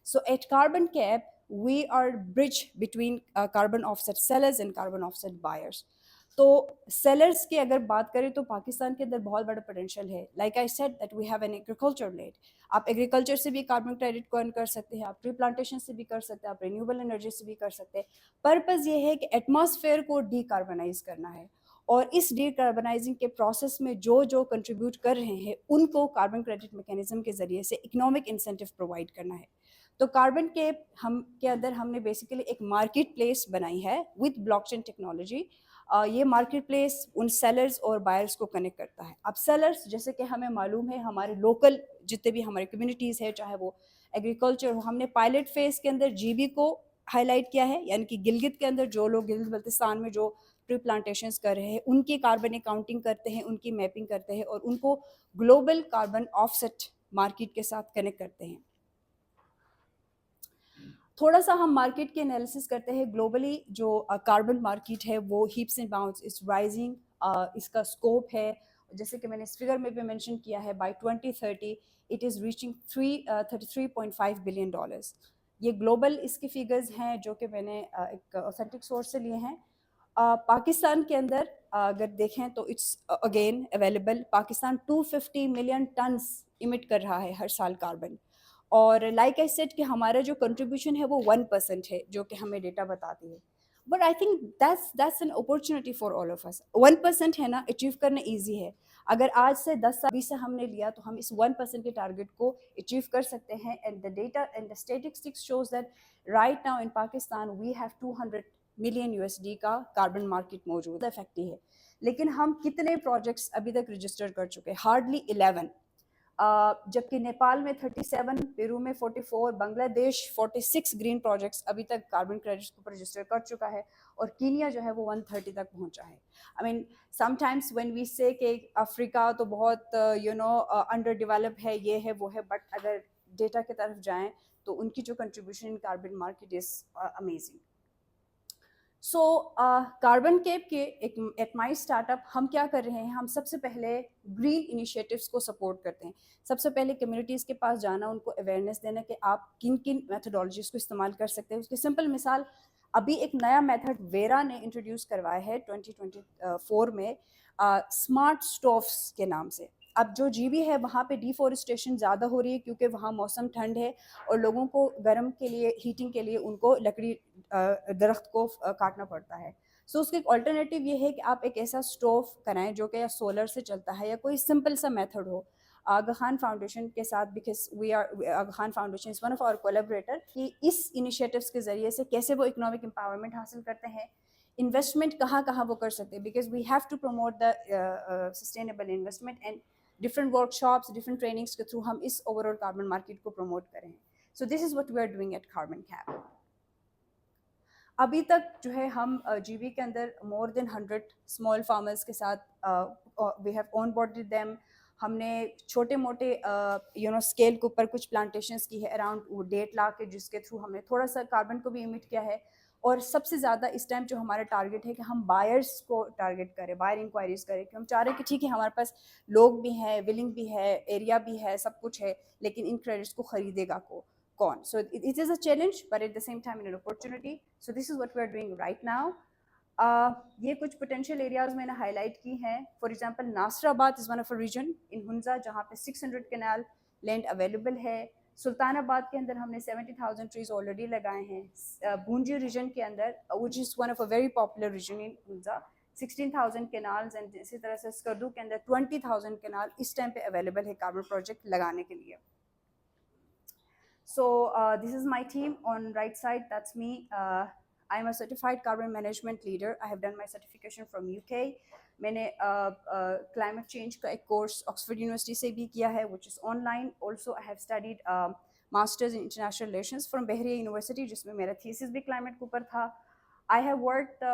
So at Carbon Cap, we are bridge between carbon offset sellers and carbon offset buyers. تو sellers کی اگر بات کریں تو پاکستان کے اندر بہت بڑا پوٹینشیل ہے. Like I said that we have an agriculture lead. آپ ایگریکلچر سے بھی کاربن کریڈٹ کو ارن کر سکتے ہیں, آپ ٹری پلانٹیشن سے بھی کر سکتے ہیں, آپ رینیوبل انرجی سے بھی کر سکتے ہیں. پرپز یہ ہے کہ ایٹماسفیئر کو ڈی کاربنائز کرنا ہے, اور اس ڈی کاربنائزنگ کے پروسیس میں جو کنٹریبیوٹ کر رہے ہیں ان کو کاربن کریڈٹ میکینزم کے ذریعے سے اکنامک انسینٹیو پرووائڈ کرنا ہے. تو کاربن کے اندر ہم نے بیسیکلی ایک مارکیٹ پلیس بنائی ہے وتھ بلاک چین ٹیکنالوجی. یہ مارکیٹ پلیس ان سیلرز اور بائرز کو کنیکٹ کرتا ہے. اب سیلرز جیسے کہ ہمیں معلوم ہے ہمارے لوکل جتنے بھی ہمارے کمیونٹیز ہیں, چاہے وہ ایگریکلچر ہو, ہم نے پائلٹ فیز کے اندر جی بی کو ہائی لائٹ کیا ہے, یعنی کہ گلگت کے اندر جو لوگ گلگت بلتستان میں جو ٹری پلانٹیشنز کر رہے ہیں ان کی کاربن اکاؤنٹنگ کرتے ہیں, ان کی میپنگ کرتے ہیں, اور ان کو global carbon offset market کے ساتھ کنیکٹ کرتے ہیں. تھوڑا سا ہم مارکیٹ کے انالیسس کرتے ہیں. گلوبلی جو کاربن مارکیٹ ہے وہ heaps and bounds is rising. اس کا اسکوپ ہے جیسے کہ میں نے اس فگر میں بھی مینشن کیا ہے, by 2030 it is reaching 33.5 billion dollars. یہ گلوبل اس کی فگرز ہیں جو کہ میں نے ایک اوتھینٹک سورس سے لیے ہیں. پاکستان کے اندر اگر دیکھیں تو it's again available. Pakistan 250 million tons emit کر رہا ہے ہر سال کاربن, اور لائک آئی سیڈ کہ ہمارا جو کنٹریبیوشن ہے وہ 1% ہے جو کہ ہمیں ڈیٹا بتاتی ہے. But I think that's an opportunity for all of us. 1% ہے نا, اچیو کرنا ایزی ہے. اگر آج سے 10 سال 20 سے ہم نے لیا تو ہم اس 1% کے ٹارگیٹ کو اچیو کر سکتے ہیں. And the data and the statistics shows that right now in Pakistan we have 200 million USD کا کاربن مارکیٹ موجود ہے. افیکٹی ہے, لیکن ہم کتنے پروجیکٹس ابھی تک رجسٹر کر چکے؟ ہارڈلی 11. جبکہ نیپال میں 37, پیرو میں 44, بنگلہ دیش 46 گرین پروجیکٹس ابھی تک کاربن کریڈٹس کو رجسٹر کر چکا ہے, اور کینیا جو ہے وہ 130 تک پہنچا ہے. آئی مین سم ٹائمس وین وی سے کہ افریقہ تو بہت انڈر ڈیولپ ہے, یہ ہے وہ ہے, بٹ اگر ڈیٹا کی طرف جائیں تو ان کی جو contribution carbon market is amazing. So carbon cap کے ایٹ مائی اسٹارٹ اپ ہم کیا کر رہے ہیں, ہم سب سے پہلے گرین انیشیٹوس کو سپورٹ کرتے ہیں. سب سے پہلے کمیونٹیز کے پاس جانا, ان کو اویئرنیس دینا کہ آپ کن کن میتھڈالوجیز کو استعمال کر سکتے ہیں. اس کی سمپل مثال, ابھی ایک نیا میتھڈ ویرا نے انٹروڈیوس کروایا ہے 2024 میں, اسمارٹ اسٹووس کے نام سے. اب جو جی بی ہے وہاں پہ ڈیفورسٹیشن زیادہ ہو رہی ہے کیونکہ وہاں موسم ٹھنڈ ہے, اور لوگوں کو گرم کے لیے, ہیٹنگ کے لیے ان کو لکڑی درخت کو کاٹنا پڑتا ہے. سو اس کا ایک آلٹرنیٹیو یہ ہے کہ آپ ایک ایسا اسٹوو کرائیں جو کہ یا سولر سے چلتا ہے یا کوئی سمپل سا میتھڈ ہو. آغا خان فاؤنڈیشن کے ساتھ, because Aga Khan foundation is one of our collaborator, کہ اس انیشیٹوس کے ذریعے سے کیسے وہ اکنامک امپاورمنٹ حاصل کرتے ہیں, انویسٹمنٹ کہاں کہاں وہ کر سکتے ہیں, because we have to promote the sustainable investment, and different workshops, different trainings کے تھرو ہم اس اوور آل کاربن مارکیٹ کو پروموٹ کریں. So this is what we are doing at carbon cap. ابھی تک جو ہے ہم جی بی کے اندر مور دین 100 اسمال فارمرس کے ساتھ وی ہیو آن بورڈڈ دیم. ہم نے چھوٹے موٹے اسکیل کے اوپر کچھ پلانٹیشنس کی ہے اراؤنڈ 1.5 لاکھ, جس کے تھرو ہم نے تھوڑا سا کاربن کو بھی ایمٹ کیا ہے. اور سب سے زیادہ اس ٹائم جو ہمارا ٹارگیٹ ہے کہ ہم بائرس کو ٹارگیٹ کریں, بائر انکوائریز کریں, کہ ہم چاہ رہے ہیں کہ ٹھیک ہے ہمارے پاس لوگ بھی ہیں, ولنگ بھی ہے, ایریا بھی ہے, سب کچھ ہے, لیکن ان کریڈٹس کو خریدے گا کون. So it is a challenge, but at the same time an opportunity. So this is what we are doing right now. یہ کچھ پوٹینشیل ایریاز میں نے ہائی لائٹ کی ہیں. فار ایگزامپل ناصر آباد از one of a region in Hunza جہاں پہ 600 Kunal land available ہے. سلطان آباد کے اندر ہم نے 70,000 ٹریز آلریڈی لگائے ہیں. بونجی ریجن کے اندر which is one of a very popular region in Hunza, 16,000 kanals, and اسی طرح سے اسکردو کے اندر 20,000 کنال اس ٹائم پہ اویلیبل ہے کاربن پروجیکٹ لگانے کے لیے. So this is my team. On right side, that's me. I'm a certified carbon management leader. I have done my certification from UK. میں نے climate change کا ایک کورس آکسفورڈ یونیورسٹی سے بھی کیا ہے which is online. Also I have studied masters in international relations from بحریہ university جس میں میرا تھیسس بھی کلائمیٹ کے اوپر تھا. I have worked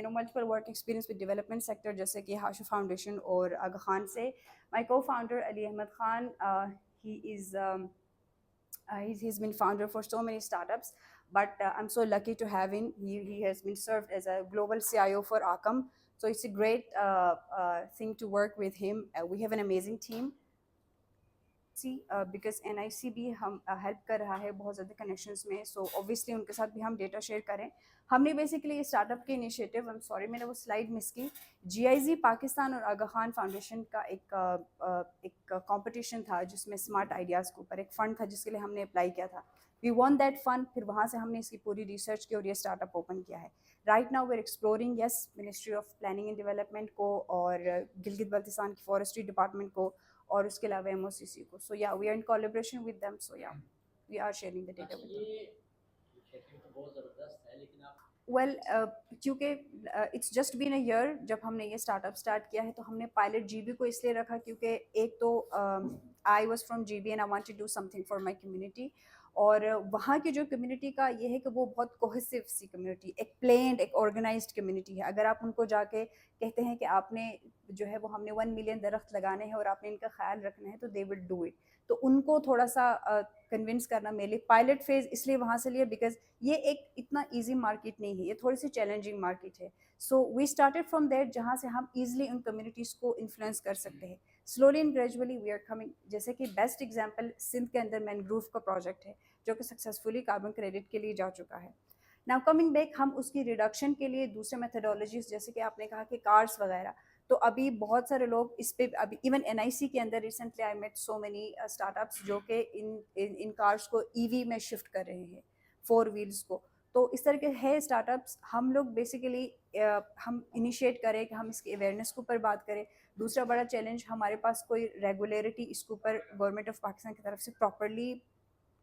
multiple work experience with development sector جیسے کہ ہاشو فاؤنڈیشن اور آغا خان سے. My co-founder Ali Ahmed Khan, he is he's been founder for so many startups, but I'm so lucky to have him. He has been served as a global CIO for Akam, so it's a great thing to work with him. We have an amazing team. سی because NIC بھی ہم help کر رہا ہے بہت زیادہ connections میں, so obviously ان کے ساتھ بھی ہم ڈیٹا شیئر کریں. ہم نے بیسیکلی اسٹارٹ اپ کے انیشیٹو, I'm sorry میں نے وہ سلائڈ مس کی, GIZ پاکستان اور آغا خان فاؤنڈیشن کا ایک کمپٹیشن تھا جس میں اسمارٹ آئیڈیاز کے اوپر ایک فنڈ تھا جس کے لیے ہم نے اپلائی کیا تھا. وی وان دیٹ فنڈ, پھر وہاں سے ہم نے اس کی پوری ریسرچ کی اور یہ اسٹارٹ اپ اوپن کیا ہے. Right now where exploring, yes, ministry of planning and development کو اور گلگت بلتستان کی فارسٹری ڈپارٹمنٹ کو اور اس کے علاوہ MOCC کو. So yeah we are in collaboration with them, so yeah we are sharing the data with them. Well کیونکہ it's just been a year جب ہم نے یہ اسٹارٹ اپ اسٹارٹ کیا ہے, تو ہم نے پائلٹ GB کو اس لیے رکھا کیونکہ ایک تو I was from GB and I want to do something for my community, اور وہاں کی جو کمیونٹی کا یہ ہے کہ وہ بہت کوہیسو سی کمیونٹی, ایک پلینڈ ایک آرگنائزڈ کمیونٹی ہے. اگر آپ ان کو جا کے کہتے ہیں کہ آپ نے جو ہے وہ ہم نے 1 ملین درخت لگانے ہیں اور آپ نے ان کا خیال رکھنا ہے, تو دے ول ڈو اٹ. تو ان کو تھوڑا سا کنونس کرنا میرے لیے پائلٹ فیز اس لیے وہاں سے لیا بیکاز یہ ایک اتنا ایزی مارکیٹ نہیں ہے, یہ تھوڑی سی چیلنجنگ مارکیٹ ہے. So we started from that جہاں سے ہم ایزلی ان کمیونٹیز کو انفلوئنس کر سکتے ہیں. Slowly and gradually we are coming, جیسے کہ بیسٹ ایگزامپل سندھ کے اندر مینگروو کا پروجیکٹ ہے جو کہ سکسیزفلی کاربن کریڈٹ کے لیے جا چکا ہے. ناؤ کمنگ بیک, ہم اس کی ریڈکشن کے لیے دوسرے میتھڈالوجیز جیسے کہ آپ نے کہا کہ کارس وغیرہ, تو ابھی بہت سارے لوگ اس پہ ابھی ایون NIC کے اندر recently I met so many startups جو کہ ان کارس کو EV میں شفٹ کر رہے ہیں, 4 ویلز کو. تو اس طرح کے ہے اسٹارٹ اپس. ہم لوگ بیسیکلی ہم انیشیٹ کریں کہ ہم اس کی اویئرنیس کے اوپر بات کریں. دوسرا بڑا چیلنج, ہمارے پاس کوئی ریگولیرٹی اس کے اوپر گورنمنٹ آف پاکستان کی طرف سے پراپرلی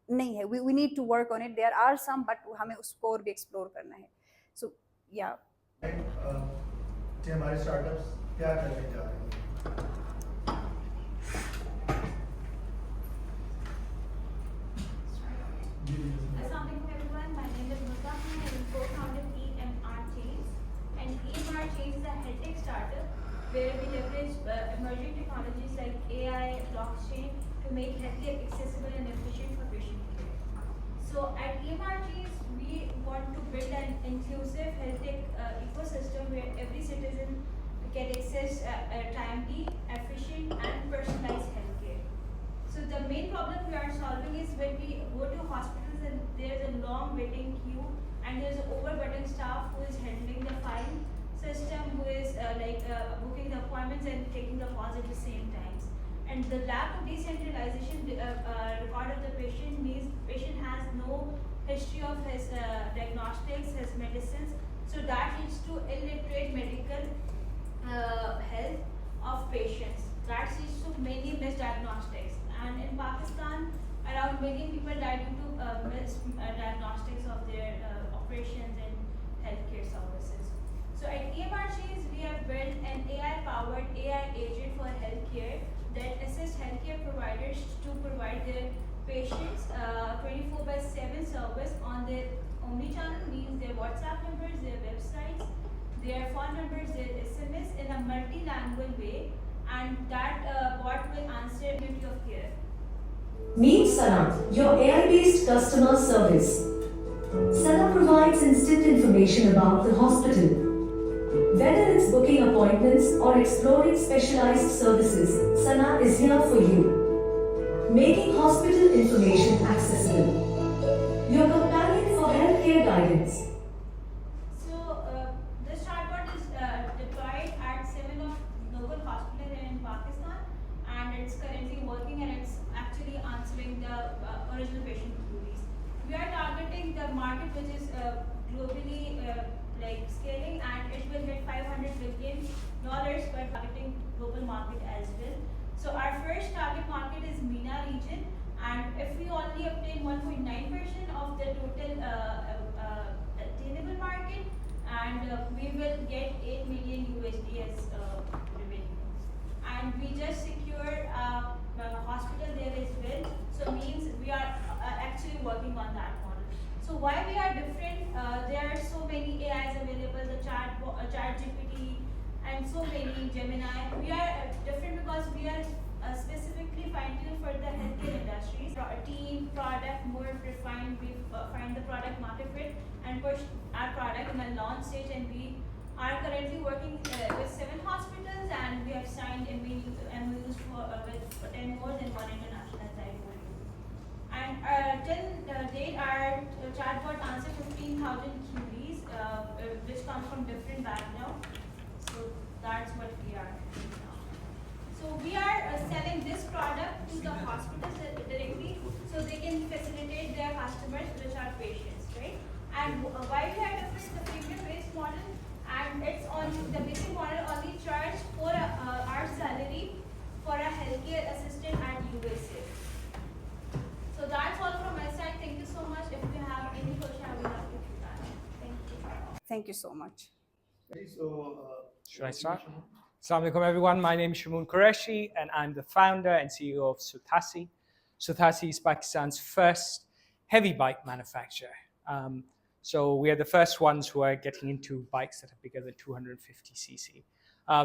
نہیں ہے. We need to work on it, there are some, but ہمیں اس کو اور بھی ایکسپلور کرنا ہے. سو یا ہمارے اسٹارٹ اپس کیا کرنے جا رہے ہیں. Assalamu alaikum everyone, my name is Mustaq and I co-founded EMR Change, and EMR Change is a health tech startup where we leverage emerging technologies like AI, blockchain to make healthcare accessible and efficient for patient care. So at EMR Change we want to build an inclusive health tech ecosystem where every citizen can access timely, efficient and personalized healthcare. So the main problem we are solving is when we go to hospitals and there's a long waiting queue and there's an overburdened staff who is handling the file system, who is booking the appointments and taking the calls at the same times. And the lack of decentralization record of the patient means patient has no history of his diagnostics, his medicines. So that leads to illiterate medical health of patients. That leads to many misdiagnostics. And in Pakistan, around 1 million people die due to misdiagnostics of their operations and healthcare services. So at EMR Change, we have built an AI-powered AI agent for healthcare that assists healthcare providers to provide their patients 24/7 service on their omni-channel, means their WhatsApp numbers, their websites, their phone numbers, their SMS in a multi-language way, and that bot will answer duty of care. Meet Sana, your AI-based customer service. Sana provides instant information about the hospital. Whether it's booking appointments or exploring specialized services, Sana is here for you, making hospital information accessible. Your companion for healthcare guidance. This chatbot is deployed at 7 of local hospitals in Pakistan, and it's currently working and it's actually answering the original patient queries. We are targeting the market which is globally scaling, and it will hit $500 billion, but targeting global market as well. So our first target market is MENA region, and if we only obtain 1.9% of the total attainable market, and we will get $8 million USD as revenue. And we just secured a hospital there as well, so means we are actually working on that model. So why we are different? There are so many AIs available, the ChatGPT and so many Gemini. We are different because we are specifically fine-tuned for the healthcare industries. Our team, product, more refined. We find the product market fit and push our product in a launch stage, and we are currently working with 7 hospitals, and we have signed MOUs with 10 more than 1 international And till date, our chatbot answered 15,000 queries, which come from different backgrounds. So that's what we are doing now. So we are selling this product to the hospitals directly, so they can facilitate their customers, which are patients, right? And why we are different, the premium-based model, and it's on the basic model only charge for our salary for a healthcare assistant at USA. So that's all from my side. Thank you so much. If you have any question, I will help you with that. Thank you. Thank you so much. So, Should I start? Assalamu alaikum everyone. My name is Shamoon Qureshi and I'm the founder and CEO of Suthasi. Suthasi is Pakistan's first heavy bike manufacturer. So we are the first ones who are getting into bikes that are bigger than 250cc.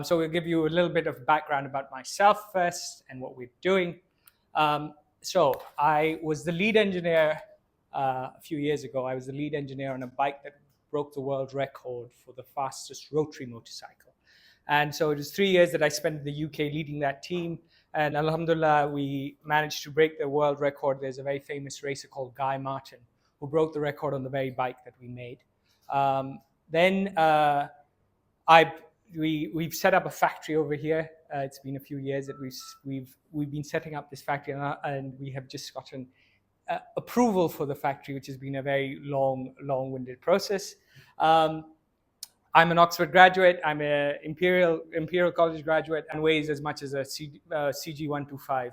So we'll give you a little bit of background about myself first and what we're doing. So I was the lead engineer a few years ago. I was the lead engineer on a bike that broke the world record for the fastest rotary motorcycle. And so it was 3 years that I spent in the UK leading that team. And alhamdulillah, we managed to break the world record. There's a very famous racer called Guy Martin who broke the record on the very bike that we made. We've set up a factory over here. It's been a few years that we've been setting up this factory, and we have just gotten approval for the factory, which has been a very long-winded process. I'm an Oxford graduate. I'm an Imperial College graduate, and weighs as much as a CG125.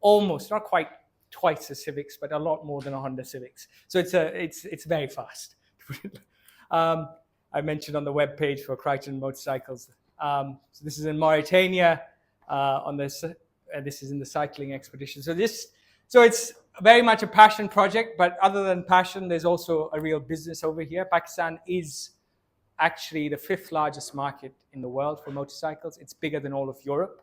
almost, not quite twice the Civics, but a lot more than a Honda Civics. So it's very fast. I mentioned on the web page for Crichton Motorcycles. So this is in Mauritania. This is in the cycling expedition. So it's very much a passion project, but other than passion, there's also a real business over here. Pakistan is actually the 5th largest market in the world for motorcycles. It's bigger than all of Europe.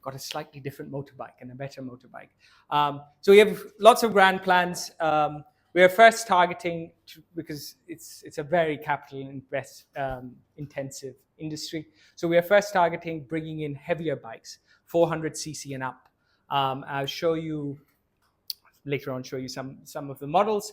got a slightly different motorbike and a better motorbike. So we have lots of grand plans. We are first targeting, because it's a very capital intensive industry. So we are first targeting bringing in heavier bikes, 400cc and up. I'll show you later on, some of the models.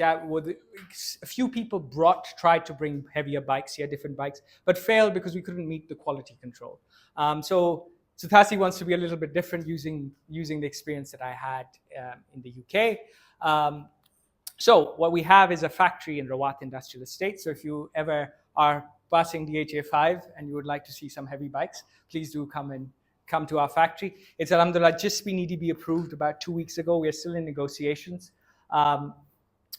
A few people tried to bring heavier bikes here, different bikes, but failed because we couldn't meet the quality control. So Suthasi wants to be a little bit different, using the experience that I had in the UK. So what we have is a factory in Rawat Industrial Estate. So if you ever are passing DHA5 and you would like to see some heavy bikes, please do come to our factory. It's alhamdulillah just been EDB approved about 2 weeks ago. We are still in negotiations.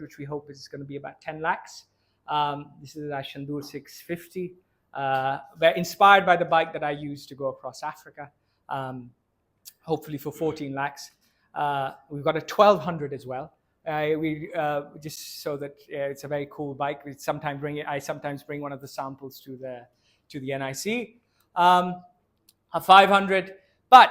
which we hope is going to be about 10 lakhs. This is our Shandur 650. We're inspired by the bike that I used to go across Africa. Hopefully for 14 lakhs. We've got a 1200 as well. Just so that it's a very cool bike. I sometimes bring one of the samples to the NIC. A 500. But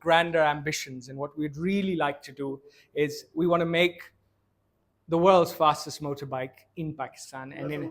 grander ambitions, and what we'd really like to do is we want to make the world's fastest motorbike in Pakistan. And in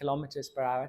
kilometers per hour,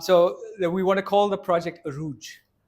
so we want to call the project Arooj,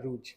Arooj.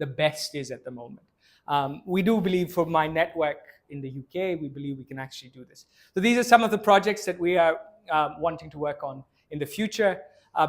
the best is at the moment. We do believe, for my network in the UK, we believe we can actually do this. So these are some of the projects that we are wanting to work on in the future.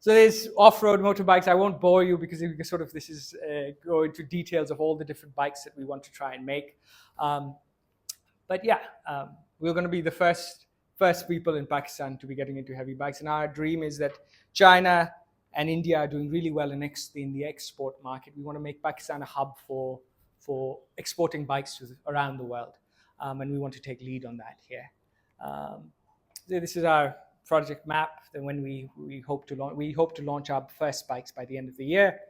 So there's off-road motorbikes. I won't bore you because sort of this is go into details of all the different bikes that we want to try and make. But yeah, we're going to be the first people in Pakistan to be getting into heavy bikes. And our dream is that China and India are doing really well in the export market. We want to make Pakistan a hub for exporting bikes around the world. And we want to take lead on that here. This is our project map. Then when we hope to launch our first bikes by the end of the year.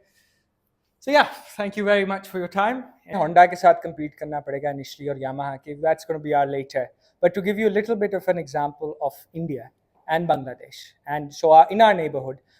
So yeah, thank you very much for your time. Honda ke saath compete karna padega initially or Yamaha ke, that's going to be our later. But to give you a little bit of an example of India and Bangladesh, and so in our neighborhood,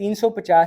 350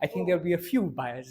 I think there will be a few buyers.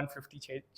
150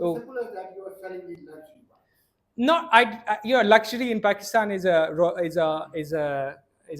So simple as that, you are selling the luxury bike. No, luxury in Pakistan is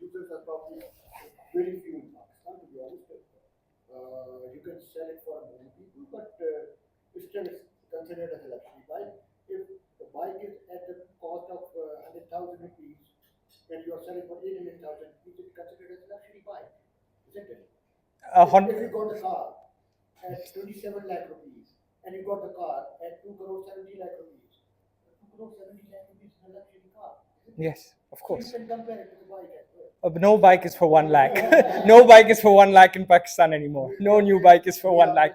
users are probably very few in Pakistan, to be honest. You can sell it for many people, but still it's considered as a luxury bike. If the bike is at the cost of 100,000 rupees, and you are selling for 800,000 rupees, it's considered as a luxury bike, isn't it? If you got the car at 27 lakh rupees, and you got the car at 2 crore 70 lakh rupees, 2 crore 70 lakh rupees is a luxury car. Yes, of course. You can compare it to the bike as well. No bike is for 1 lakh. No bike is for 1 lakh in Pakistan anymore. No new bike is for 1 lakh.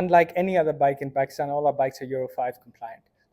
unlike any other bike in Pakistan, all our bikes are Euro 5 compliant.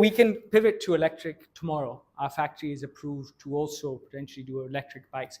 we can pivot to electric tomorrow. Our factory is approved to also potentially do electric bikes.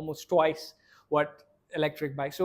almost twice what electric bikes. So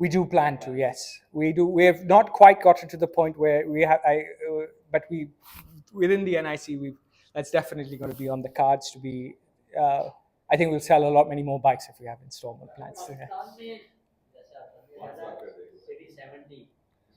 We do plan to, yes. We do. We have not quite gotten to the point where we have. But we, within the NIC, that's definitely going to be on the cards. To be, I think we'll sell a lot many more bikes if we have installment plans.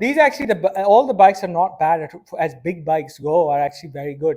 These actually all the bikes are not bad as big bikes go are actually very good.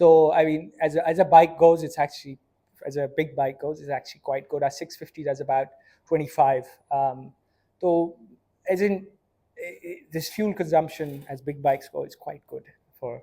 So I mean as a bike goes, it's actually as a big bike goes, it's actually quite good. Our 650 does about 25. So as in this fuel consumption as big bikes go is quite good for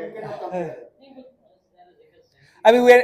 you cannot compare. I mean,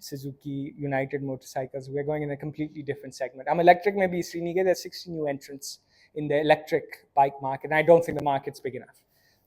Suzuki, United Motorcycles, we're going in a completely different segment. I'm electric maybe Srinivas, there's 60 new entrants in the electric bike market, and I don't think the market's big enough.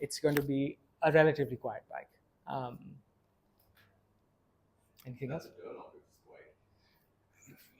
it's going to be a relatively quiet bike. Anything else?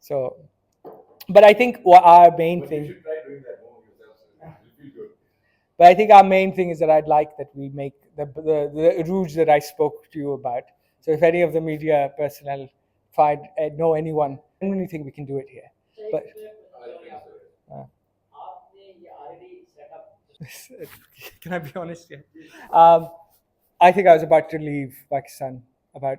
so but I think our main thing but I think our main thing is that I'd like that we make the rouge that I spoke to you about. So if any of the media personnel know anyone, I don't think we can do it here. But can I be honest here? I think I was about to leave Pakistan about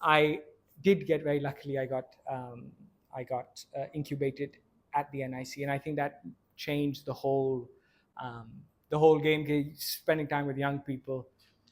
I did get very luckily I got incubated at the NIC and I think that changed the whole game spending time with young people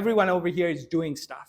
everyone over here is doing stuff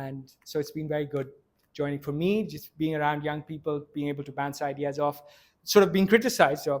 and so it's been very good joining for me just being around young people being able to bounce ideas off sort of being criticized so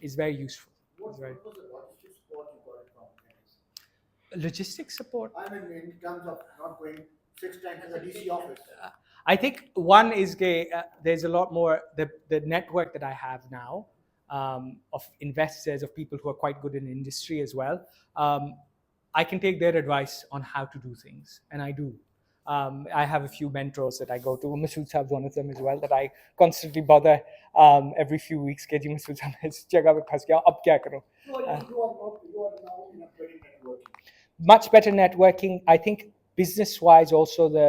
is very useful. What was the logistics support you got from NIC? Logistics support? I mean, in terms of not going 6 times to the DC office. I think one is there's a lot more, the network that I have now of investors, of people who are quite good in industry as well. I can take their advice on how to do things, and I do. I have a few mentors that I go to. Masood Saab is one of them as well that I constantly bother every few weeks. Ke ji Masood Saab is jagah pe phas gaya, ab kya karo? You are now in a very networking. Much better networking. I think business-wise also the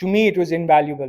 To me it was invaluable.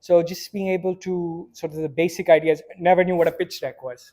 So just being able to sort of the basic ideas. Never knew what a pitch deck was.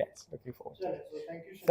yes looking forward to it.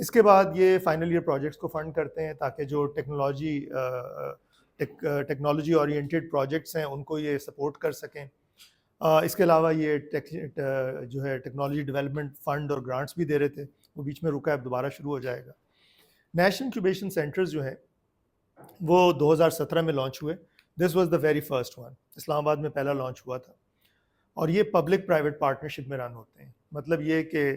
اس کے بعد یہ final year projects کو fund کرتے ہیں تاکہ جو technology oriented projects ہیں ان کو یہ سپورٹ کر سکیں. اس کے علاوہ یہ جو ہے ٹیکنالوجی ڈیولپمنٹ فنڈ اور گرانٹس بھی دے رہے تھے, وہ بیچ میں رکا ہے, اب دوبارہ شروع ہو جائے گا. نیشنل انکیوبیشن سینٹرز جو ہیں وہ 2017 میں لانچ ہوئے. This was the very first one. Islamabad میں پہلا لانچ ہوا تھا, اور یہ پبلک پرائیویٹ پارٹنرشپ میں رن ہوتے ہیں. مطلب یہ کہ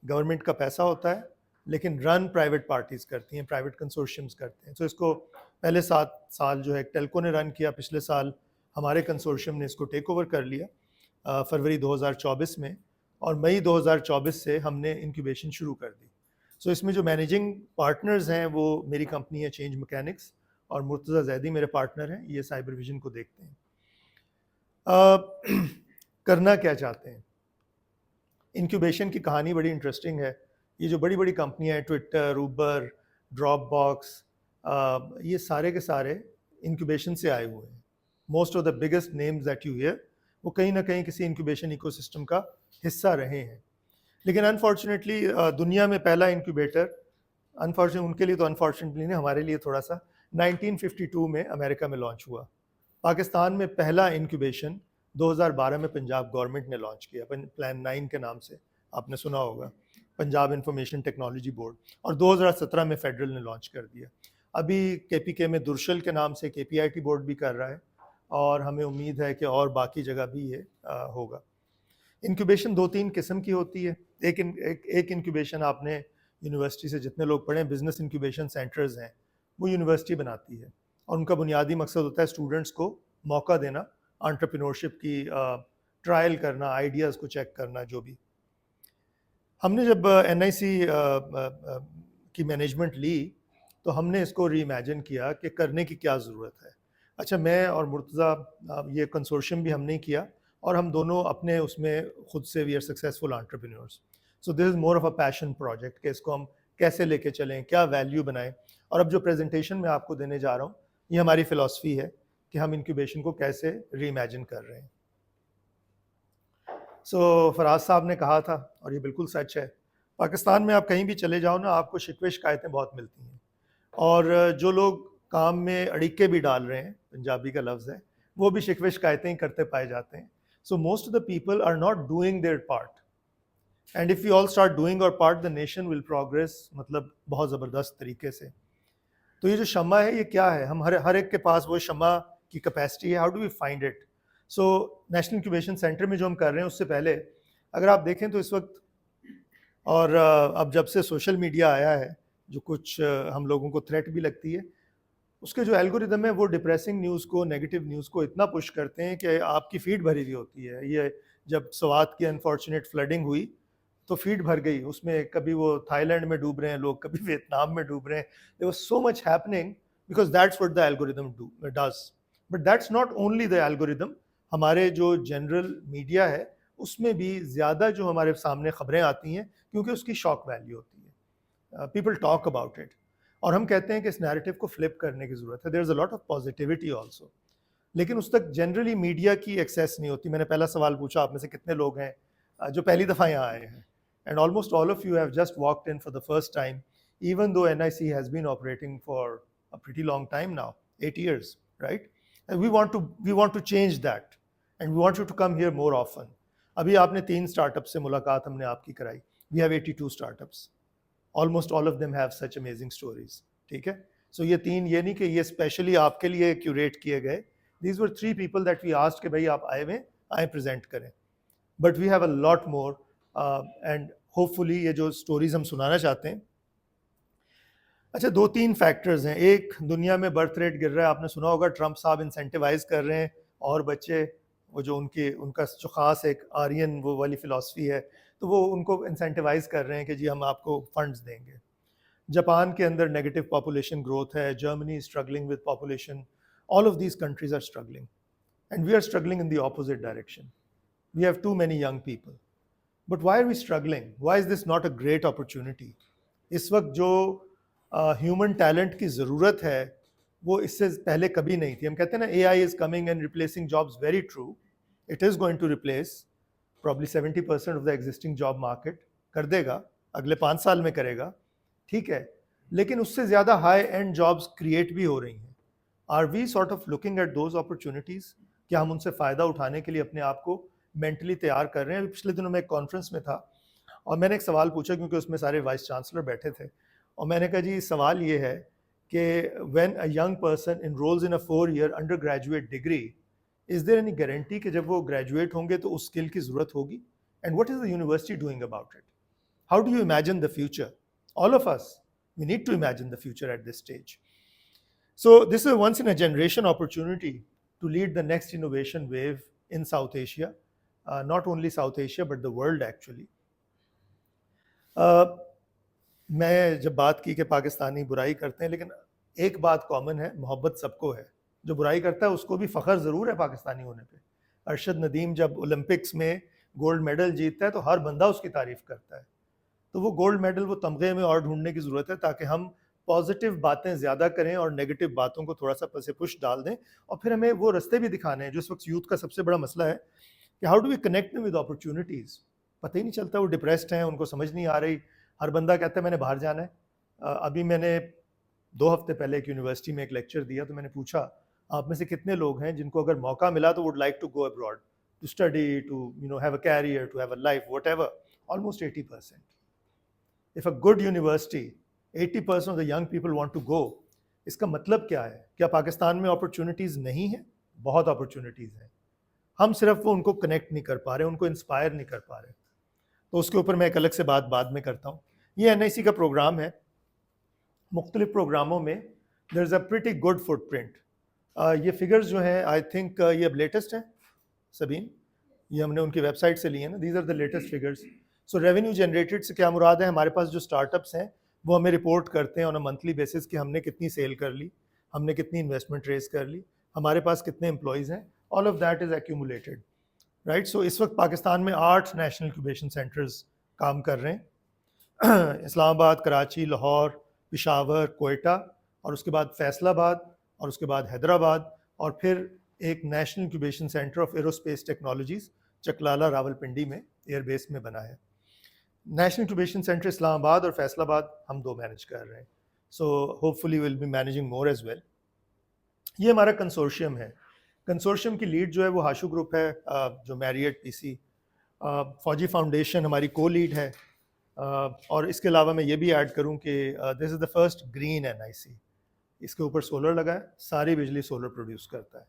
گورنمنٹ کا پیسہ ہوتا ہے لیکن رن پرائیویٹ پارٹیز کرتی ہیں, پرائیویٹ کنسورشیمز کرتے ہیں. تو اس کو پہلے 7 سال جو ہے ٹیلکو نے رن کیا, پچھلے سال ہمارے کنسورشیم نے اس کو ٹیک اوور کر لیا فروری 2024 میں, اور مئی 2024 سے ہم نے انکیوبیشن شروع کر دی. سو اس میں جو مینیجنگ پارٹنرز ہیں وہ میری کمپنی ہے چینج میکینکس, اور مرتضیٰ زیدی میرے پارٹنر ہیں, یہ سائبر ویژن کو دیکھتے ہیں. کرنا کیا چاہتے ہیں؟ انکیوبیشن کی کہانی بڑی انٹرسٹنگ ہے. یہ جو بڑی بڑی کمپنیاں ہیں, ٹویٹر, اوبر, ڈراپ باکس, یہ سارے کے سارے انکیوبیشن سے آئے ہوئے ہیں. Most of the biggest names that you hear وہ کہیں نہ کہیں کسی انکیوبیشن ایکو سسٹم کا حصہ رہے ہیں. لیکن انفارچونیٹلی دنیا میں پہلا انکیوبیٹر, انفارچونیٹلی ان کے لیے تو انفارچونیٹلی نہیں, ہمارے لیے تھوڑا سا, 1952 میں امریکہ میں لانچ ہوا. پاکستان میں پہلا انکیوبیشن 2012 میں پنجاب گورنمنٹ نے لانچ کیا, پلان 9 کے نام سے آپ نے سنا ہوگا, پنجاب انفارمیشن ٹیکنالوجی بورڈ, اور 2017 میں فیڈرل نے لانچ کر دیا. ابھی KPK میں درشل کے نام سے KPIT بورڈ بھی کر رہا ہے, اور ہمیں امید ہے کہ اور باقی جگہ بھی یہ ہوگا. انکیوبیشن 2-3 قسم کی ہوتی ہے. ایک انکیوبیشن آپ نے یونیورسٹی سے جتنے لوگ پڑھیں, بزنس انکیوبیشن سینٹرز ہیں, وہ یونیورسٹی بناتی ہے, اور ان کا بنیادی مقصد ہوتا ہے اسٹوڈنٹس کو موقع دینا, انٹرپرینورشپ کی ٹرائل کرنا, آئیڈیاز کو چیک کرنا. جو بھی ہم نے جب NIC کی مینجمنٹ لی تو ہم نے اس کو ری امیجن کیا کہ کرنے کی کیا ضرورت ہے. اچھا, میں اور مرتضیٰ, یہ کنسورشیم بھی ہم نے کیا, اور ہم دونوں اپنے اس میں خود سے we are successful entrepreneurs. So this is more of a passion project کہ اس کو ہم کیسے لے کے چلیں, کیا ویلیو بنائیں. اور اب جو پریزنٹیشن میں آپ کو دینے جا رہا ہوں, یہ ہماری فلاسفی ہے کہ ہم انکیوبیشن کو کیسے ری امیجن کر رہے ہیں. سو فراز صاحب نے کہا تھا, اور یہ بالکل سچ ہے, پاکستان میں آپ کہیں بھی چلے جاؤ نا, آپ کو شکوے شکایتیں بہت ملتی ہیں, اور جو لوگ کام میں اڑیکے بھی ڈال رہے ہیں, پنجابی کا لفظ ہے, وہ بھی شکوے شکایتیں ہی کرتے پائے جاتے ہیں. So most of the people are not doing their part, and if you all start doing our part, the nation will progress, مطلب بہت زبردست طریقے سے. تو یہ جو شمع ہے یہ کیا ہے؟ ہم ہر ایک کے پاس وہ شمع کی کیپیسٹی ہے. How do we find it? So national incubation centre میں جو ہم کر رہے ہیں, اس سے پہلے اگر آپ دیکھیں تو اس وقت, اور اب جب سے سوشل میڈیا آیا ہے, جو کچھ ہم لوگوں کو تھریٹ بھی لگتی ہے, اس کے جو الگوریدم ہے وہ ڈپریسنگ نیوز کو, نیگیٹو نیوز کو اتنا پش کرتے ہیں کہ آپ کی فیڈ بھری ہوئی ہوتی ہے. یہ جب سوات کی انفارچونیٹ فلڈنگ ہوئی تو فیڈ بھر گئی, اس میں کبھی وہ تھائی لینڈ میں ڈوب رہے ہیں لوگ, کبھی ویتنام میں ڈوب رہے ہیں. There was so much happening because that's what the algorithm does. But that's not only the algorithm. ہمارے جو جنرل میڈیا ہے اس میں بھی زیادہ جو ہمارے سامنے خبریں آتی ہیں کیونکہ اس کی شاک ویلیو ہوتی ہے. پیپل ٹاک اباؤٹ اٹ, اور ہم کہتے ہیں کہ اس نیریٹو کو فلپ کرنے کی ضرورت ہے. دیر is a lot of positivity also, لیکن اس تک جنرلی میڈیا کی ایکسیس نہیں ہوتی. میں نے پہلا سوال پوچھا, آپ میں سے کتنے لوگ ہیں جو پہلی دفعہ یہاں آئے ہیں؟ And almost all of you have just walked in for the first time, even though NIC has been operating for a pretty long time now, 8 years, right? And we want to change that, and we want you to come here more often. ابھی آپ نے 3 start up سے ملاقات ہم نے آپ کی کرائی. We have 82 startups. Almost all of them have such amazing stories. ٹھیک ہے, سو یہ 3 یہ نہیں کہ یہ اسپیشلی آپ کے لیے کیوریٹ کیے گئے. These were 3 people that we asked کہ بھائی آپ آئے پریزنٹ کریں. But we have a lot more, and hopefully یہ جو اسٹوریز ہم سنانا چاہتے ہیں. اچھا, 2-3 فیکٹرز ہیں. ایک, دنیا میں برتھ ریٹ گر رہا ہے. آپ نے سنا ہوگا ٹرمپ صاحب انسینٹیوائز کر رہے ہیں اور بچے, وہ جو ان کا جو خاص ایک آرین وہ والی فلاسفی ہے, تو وہ ان کو انسینٹیوائز کر رہے ہیں کہ جی ہم آپ کو فنڈز دیں گے. جاپان کے اندر نیگیٹو پاپولیشن گروتھ ہے. Germany is struggling with population. All of these countries are struggling, and we are struggling in the opposite direction. We have too many young people. But why are we struggling? Why is this not a great opportunity? اس وقت جو human talent کی ضرورت ہے وہ اس سے پہلے کبھی نہیں تھی. ہم کہتے ہیں نا AI is coming and replacing jobs. Very true, it is going to replace probably 70% of the existing job market. کر دے گا, اگلے 5 سال میں کرے گا. ٹھیک ہے, لیکن اس سے زیادہ ہائی اینڈ جابس کریٹ بھی ہو رہی ہیں. Are we sort of looking at those opportunities? کیا ہم ان سے فائدہ اٹھانے کے لیے اپنے آپ کو مینٹلی تیار کر رہے ہیں؟ پچھلے دنوں میں ایک کانفرنس میں تھا اور میں نے ایک سوال پوچھا, کیونکہ اس میں سارے وائس چانسلر بیٹھے تھے, اور میں نے کہا جی سوال یہ ہے کہ when a young person enrolls in a 4-year undergraduate degree, is there any guarantee کہ جب وہ گریجویٹ ہوں گے تو اس اسکل کی ضرورت ہوگی؟ And what is the university doing about it? How do you imagine the future? All of us we need to imagine the future at this stage. So this is a once in a generation opportunity to lead the next innovation wave in South Asia, not only South Asia but the world actually. میں جب بات کی کہ پاکستانی برائی کرتے ہیں, لیکن ایک بات کامن ہے, محبت سب کو ہے. جو برائی کرتا ہے اس کو بھی فخر ضرور ہے پاکستانی ہونے پہ. ارشد ندیم جب اولمپکس میں گولڈ میڈل جیتتا ہے تو ہر بندہ اس کی تعریف کرتا ہے. تو وہ گولڈ میڈل وہ تمغے میں اور ڈھونڈنے کی ضرورت ہے تاکہ ہم پازیٹیو باتیں زیادہ کریں اور نیگیٹو باتوں کو تھوڑا سا پس پش ڈال دیں, اور پھر ہمیں وہ رستے بھی دکھانے ہیں جو اس وقت یوتھ کا سب سے بڑا مسئلہ ہے کہ how do we connect with opportunities. پتہ ہی نہیں چلتا, وہ ڈپریسڈ ہیں, ان کو سمجھ نہیں آ رہی. ہر بندہ کہتا ہے میں نے باہر جانا ہے. ابھی میں نے 2 ہفتے پہلے ایک یونیورسٹی میں ایک لیکچر دیا, تو میں نے پوچھا آپ میں سے کتنے لوگ ہیں جن کو اگر موقع ملا تو would like to go abroad to study, to have a career, to have a life, whatever. Almost 80%. If a good university, 80% of the young people want to go, اس کا مطلب کیا ہے؟ کیا پاکستان میں اپرچونیٹیز نہیں ہیں؟ بہت اپرچونیٹیز ہیں, ہم صرف وہ ان کو کنیکٹ نہیں کر پا رہے, ان کو انسپائر نہیں کر پا رہے. تو اس کے اوپر میں ایک الگ سے بات بعد میں کرتا ہوں. یہ NIC کا پروگرام ہے. مختلف پروگراموں میں there is a pretty good footprint. یہ فگرز جو ہیں آئی تھنک یہ اب لیٹسٹ ہیں سبین, یہ ہم نے ان کی ویب سائٹ سے لی ہیں نا. These are the latest figures. So revenue generated سے کیا مراد ہے؟ ہمارے پاس جو اسٹارٹ اپس ہیں وہ ہمیں رپورٹ کرتے ہیں آن اے منتھلی بیسس کہ ہم نے کتنی سیل کر لی, ہم نے کتنی انویسٹمنٹ ریز کر لی, ہمارے پاس کتنے امپلائیز ہیں. All of that is accumulated, right. So اس وقت پاکستان میں 8 نیشنل انکیوبیشن سینٹرز کام کر رہے ہیں. اسلام آباد, کراچی, لاہور, پشاور, کوئٹہ, اور اس کے بعد فیصل آباد, اور اس کے بعد حیدرآباد, اور پھر ایک national incubation centre of aerospace technologies Chaklala Rawalpindi میں ایئر بیس میں بنا ہے. نیشنل انکیوبیشن سینٹر اسلام آباد اور فیصل آباد ہم 2 مینیج کر رہے ہیں. So hopefully will be managing more as well. یہ ہمارا کنسورشیم ہے. کنسورشیم کی لیڈ جو ہے وہ ہاشو گروپ ہے, جو میریٹ PC. فوجی فاؤنڈیشن ہماری کو لیڈ ہے. اور اس کے علاوہ میں یہ بھی ایڈ کروں کہ دس از دا فرسٹ گرین NIC. اس کے اوپر سولر لگا ہے, ساری بجلی سولر پروڈیوس کرتا ہے.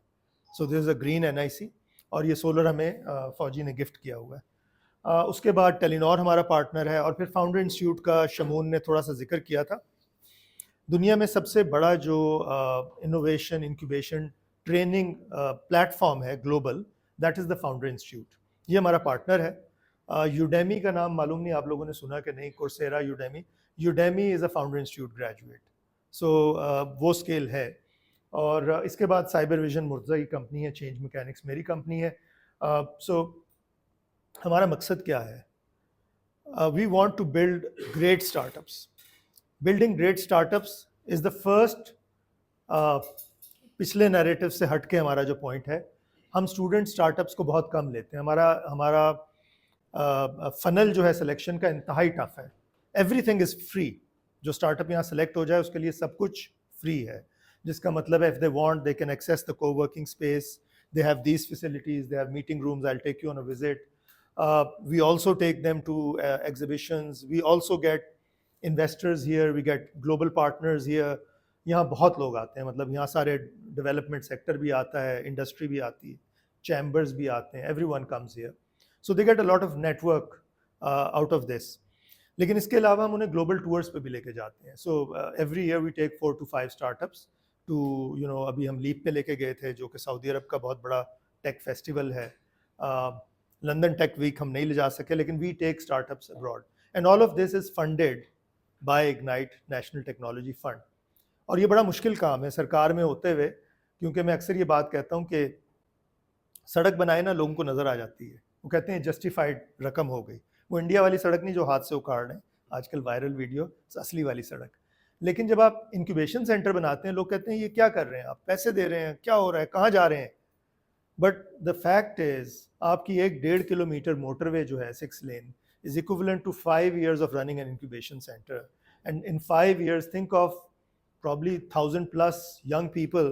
سو this is a green NIC, اور یہ سولر ہمیں فوجی نے گفٹ کیا ہوا ہے. اس کے بعد ٹیلینور ہمارا پارٹنر ہے, اور پھر فاؤنڈر انسٹیٹیوٹ کا شمون نے تھوڑا سا ذکر کیا تھا. دنیا میں سب سے بڑا جو innovation incubation training platform ہے global, that is the founder institute. یہ ہمارا پارٹنر ہے. یوڈیمی کا نام معلوم نہیں آپ لوگوں نے سنا کہ نہیں, کورسیرا, یوڈیمی از اے فاؤنڈر انسٹیٹیوٹ گریجویٹ. سو وہ اسکیل ہے. اور اس کے بعد سائبر ویژن مرتضی کی کمپنی ہے, چینج میکینکس میری کمپنی ہے. سو ہمارا مقصد کیا ہے؟ We want to build great startups. Building great startups is the first. پچھلے نیریٹو سے ہٹ کے ہمارا جو پوائنٹ ہے, ہم اسٹوڈنٹ اسٹارٹ اپس کو بہت کم لیتے ہیں. ہمارا فنل جو ہے سلیکشن کا انتہائی ٹف ہے. Every thing is free. جو اسٹارٹ اپ یہاں سلیکٹ ہو جائے اس کے لیے سب کچھ فری ہے, جس کا مطلب ہے if they want they can access the co-working space, they have these facilities, they have meeting rooms, I'll take you on a visit. We also take them to exhibitions. We also get investors here, we get global partners here. یہاں بہت لوگ آتے ہیں, مطلب یہاں سارے development sector بھی آتا ہے, انڈسٹری بھی آتی ہے, چیمبرز بھی آتے ہیں, everyone comes here. So they get a lot of network out of this. لیکن اس کے علاوہ ہم انہیں گلوبل ٹورس پہ بھی لے کے جاتے ہیں. So every year we take 4 to 5 startups to ابھی ہم لیپ پہ لے کے گئے تھے, جو کہ سعودی عرب کا بہت بڑا ٹیک فیسٹیول ہے. لندن ٹیک ویک ہم نہیں لے جا سکے, لیکن we take startups abroad, and all of this is funded by Ignite national technology fund. اور یہ بڑا مشکل کام ہے سرکار میں ہوتے ہوئے, کیونکہ میں اکثر یہ بات کہتا ہوں کہ سڑک بنائے نا لوگوں کو نظر آ جاتی ہے, وہ کہتے ہیں جسٹیفائڈ رقم ہو گئی. وہ انڈیا والی سڑک نہیں جو ہاتھ سے اکھاڑ رہے ہیں آج کل وائرل ویڈیو, اصلی والی سڑک. لیکن جب آپ انکیوبیشن سینٹر بناتے ہیں لوگ کہتے ہیں یہ کیا کر رہے ہیں آپ, پیسے دے رہے ہیں, کیا ہو رہا ہے, کہاں جا رہے ہیں. بٹ دا فیکٹ از آپ کی 1.5 کلومیٹر موٹر وے جو ہے 6 لین از equivalent to 5 years of running an incubation center. And in 5 years, think of probably 1,000+ young people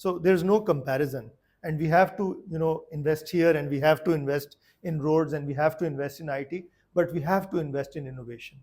So there's no comparison, and we have to, invest here, and we have to invest in roads, and we have to invest in IT, but we have to invest in innovation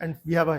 and we have a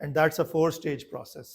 and that's a 4-stage process,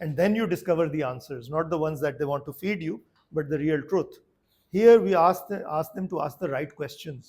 and then you discover the answers, not the ones that they want to feed you, but the real truth. Here we ask them to ask the right questions.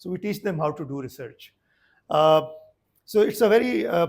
So we teach them how to do research. So it's a very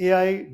AI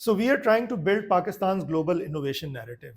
So we are trying to build Pakistan's global innovation narrative.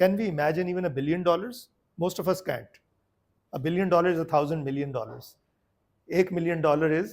Can we imagine even $1 billion? Most of us can't. $1 billion is $1,000 million. $1 million is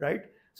right?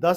10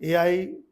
AI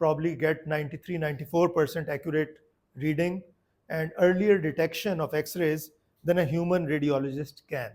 probably get 93-94% accurate reading and earlier detection of X-rays than a human radiologist can.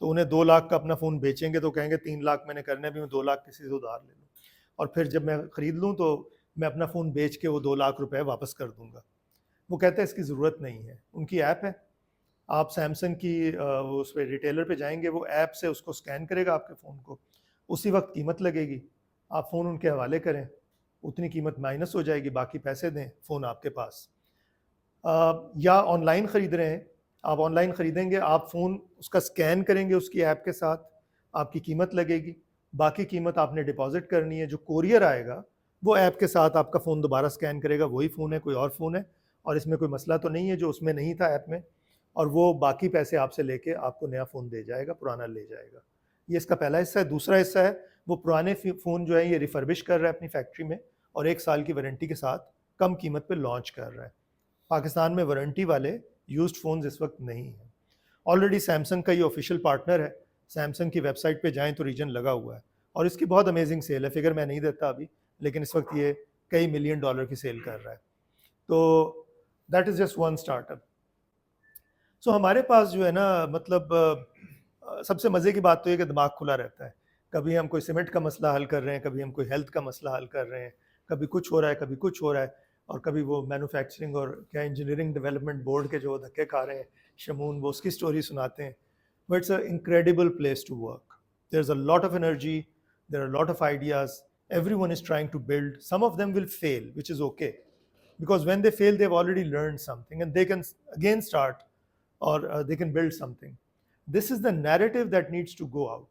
تو انہیں 2 لاکھ کا اپنا phone بیچیں گے تو کہیں گے 3 لاکھ میں نے کرنے بھی میں 2 لاکھ کسی سے ادھار لے لوں, اور پھر جب میں خرید لوں تو میں اپنا فون بیچ کے وہ 2 لاکھ روپے واپس کر دوں گا. وہ کہتے ہیں اس کی ضرورت نہیں ہے. ان کی ایپ ہے, آپ سیمسنگ کی اس پہ ریٹیلر پہ جائیں گے, وہ ایپ سے اس کو اسکین کرے گا آپ کے فون کو, اسی وقت قیمت لگے گی, آپ فون ان کے حوالے کریں, اتنی قیمت مائنس ہو جائے گی, باقی پیسے دیں, فون آپ کے پاس. یا آن لائن خرید رہے ہیں, آپ آن لائن خریدیں گے, آپ فون اس کا اسکین کریں گے اس کی ایپ کے ساتھ, آپ کی قیمت لگے گی, باقی قیمت آپ نے ڈپازٹ کرنی ہے. جو کوریئر آئے گا وہ ایپ کے ساتھ آپ کا فون دوبارہ اسکین کرے گا, وہی فون ہے, کوئی اور فون ہے, اور اس میں کوئی مسئلہ تو نہیں ہے جو اس میں نہیں تھا ایپ میں, اور وہ باقی پیسے آپ سے لے کے آپ کو نیا فون دے جائے گا, پرانا لے جائے گا. یہ اس کا پہلا حصہ ہے. دوسرا حصہ ہے وہ پرانے فون جو ہے یہ ریفربش کر رہا ہے اپنی فیکٹری میں, اور 1 سال کی وارنٹی کے ساتھ کم قیمت پہ لانچ کر رہا ہے. پاکستان میں وارنٹی والے یوزڈ فونز اس وقت نہیں ہیں. آلریڈی سیمسنگ کا یہ آفیشیل پارٹنر ہے, سیمسنگ کی ویب سائٹ پہ جائیں تو ریجن لگا ہوا ہے, اور اس کی بہت امیزنگ سیل ہے. فگر میں نہیں دیتا ابھی, لیکن اس وقت یہ کئی $1 ملین کی سیل کر رہا ہے. تو that is just one startup. So ہمارے پاس جو ہے نا, مطلب سب سے مزے کی بات تو یہ کہ دماغ کھلا رہتا ہے. کبھی ہم کوئی سیمنٹ کا مسئلہ حل کر رہے ہیں, کبھی ہم کوئی ہیلتھ کا مسئلہ حل کر رہے ہیں, کبھی کچھ ہو رہا ہے, کبھی کچھ ہو رہا ہے, اور کبھی وہ مینوفیکچرنگ اور کیا انجینئرنگ ڈیولپمنٹ بورڈ کے جو دھکے کھا رہے ہیں شمون, وہ اس کی سٹوری سناتے ہیں. But it's a incredible place to work. There is a lot of energy, there are lot of ideas, everyone is trying to build. Some of them will fail, which is okay, because when they fail they've already learned something and they can again start, or they can build something. This is the narrative that needs to go out.